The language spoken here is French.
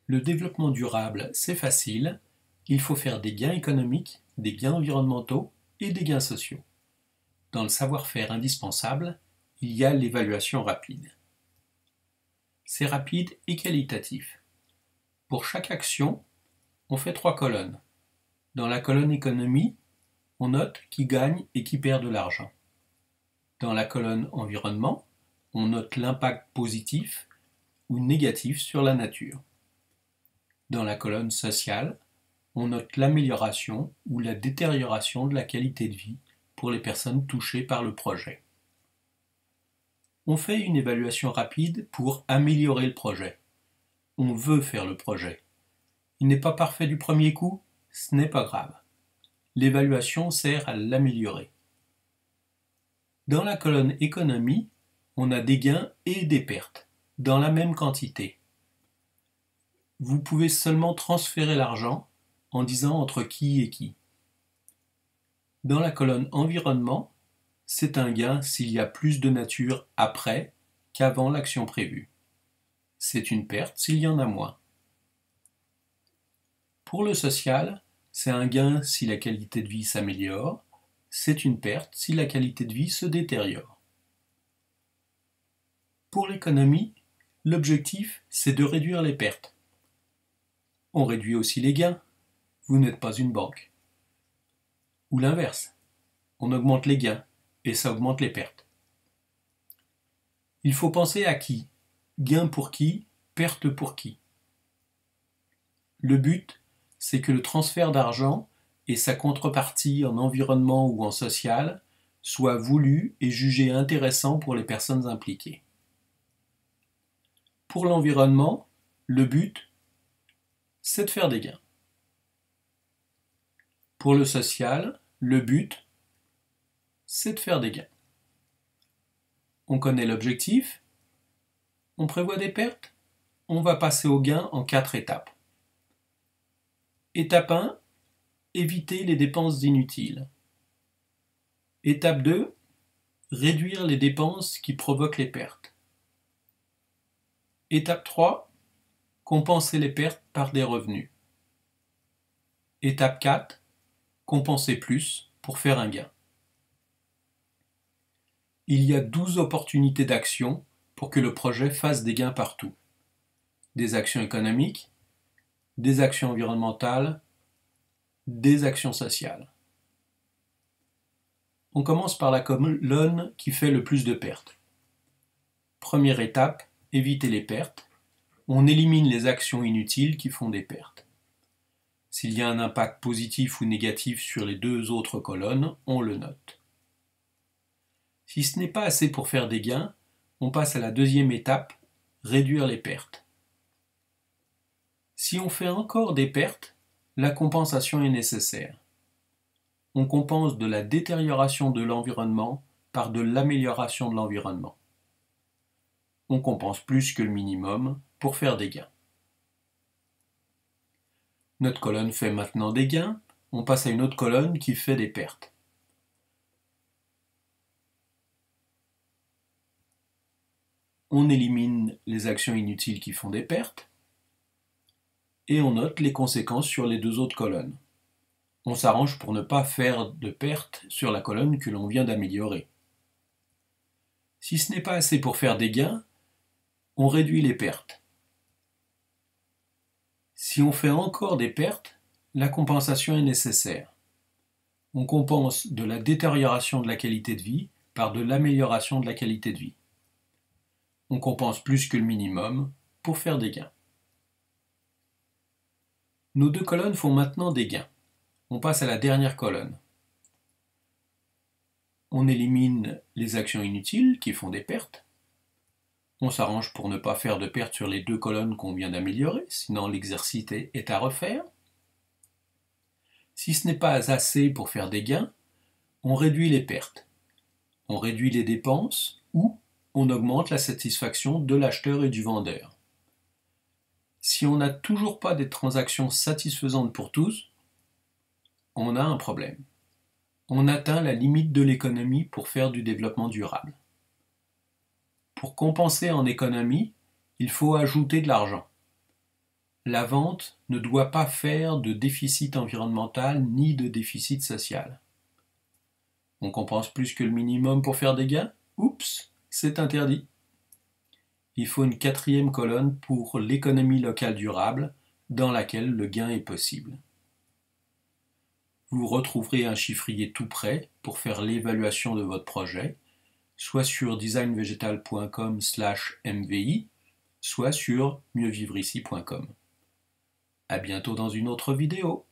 Le développement durable, c'est facile, il faut faire des gains économiques, des gains environnementaux et des gains sociaux. Dans le savoir-faire indispensable, il y a l'évaluation rapide. C'est rapide et qualitatif. Pour chaque action, on fait 3 colonnes. Dans la colonne économie, on note qui gagne et qui perd de l'argent. Dans la colonne environnement, on note l'impact positif ou négatif sur la nature. Dans la colonne sociale, on note l'amélioration ou la détérioration de la qualité de vie pour les personnes touchées par le projet. On fait une évaluation rapide pour améliorer le projet. On veut faire le projet. Il n'est pas parfait du premier coup, ce n'est pas grave. L'évaluation sert à l'améliorer. Dans la colonne économie, on a des gains et des pertes, dans la même quantité. Vous pouvez seulement transférer l'argent en disant entre qui et qui. Dans la colonne environnement, c'est un gain s'il y a plus de nature après qu'avant l'action prévue. C'est une perte s'il y en a moins. Pour le social, c'est un gain si la qualité de vie s'améliore, c'est une perte si la qualité de vie se détériore. Pour l'économie, l'objectif, c'est de réduire les pertes. On réduit aussi les gains. Vous n'êtes pas une banque. Ou l'inverse. On augmente les gains et ça augmente les pertes. Il faut penser à qui, gain pour qui, perte pour qui. Le but, c'est que le transfert d'argent et sa contrepartie en environnement ou en social soient voulus et jugés intéressants pour les personnes impliquées. Pour l'environnement, le but, c'est de faire des gains. Pour le social, le but, c'est de faire des gains. On connaît l'objectif, on prévoit des pertes, on va passer aux gains en 4 étapes. Étape 1, éviter les dépenses inutiles. Étape 2, réduire les dépenses qui provoquent les pertes. Étape 3, compenser les pertes par des revenus. Étape 4, compenser plus pour faire un gain. Il y a 12 opportunités d'action pour que le projet fasse des gains partout. Des actions économiques, des actions environnementales, des actions sociales. On commence par la colonne qui fait le plus de pertes. Première étape, éviter les pertes. On élimine les actions inutiles qui font des pertes. S'il y a un impact positif ou négatif sur les 2 autres colonnes, on le note. Si ce n'est pas assez pour faire des gains, on passe à la deuxième étape, réduire les pertes. Si on fait encore des pertes, la compensation est nécessaire. On compense de la détérioration de l'environnement par de l'amélioration de l'environnement. On compense plus que le minimum pour faire des gains. Notre colonne fait maintenant des gains, on passe à une autre colonne qui fait des pertes. On élimine les actions inutiles qui font des pertes et on note les conséquences sur les 2 autres colonnes. On s'arrange pour ne pas faire de pertes sur la colonne que l'on vient d'améliorer. Si ce n'est pas assez pour faire des gains, on réduit les pertes. Si on fait encore des pertes, la compensation est nécessaire. On compense de la détérioration de la qualité de vie par de l'amélioration de la qualité de vie. On compense plus que le minimum pour faire des gains. Nos 2 colonnes font maintenant des gains. On passe à la dernière colonne. On élimine les actions inutiles qui font des pertes. On s'arrange pour ne pas faire de pertes sur les 2 colonnes qu'on vient d'améliorer, sinon l'exercice est à refaire. Si ce n'est pas assez pour faire des gains, on réduit les pertes. On réduit les dépenses ou on augmente la satisfaction de l'acheteur et du vendeur. Si on n'a toujours pas des transactions satisfaisantes pour tous, on a un problème. On atteint la limite de l'économie pour faire du développement durable. Pour compenser en économie, il faut ajouter de l'argent. La vente ne doit pas faire de déficit environnemental ni de déficit social. On compense plus que le minimum pour faire des gains? Oups, c'est interdit. Il faut une quatrième colonne pour l'économie locale durable, dans laquelle le gain est possible. Vous retrouverez un chiffrier tout prêt pour faire l'évaluation de votre projet, soit sur designvegetal.com/mvi, soit sur mieuxvivreici.com. À bientôt dans une autre vidéo.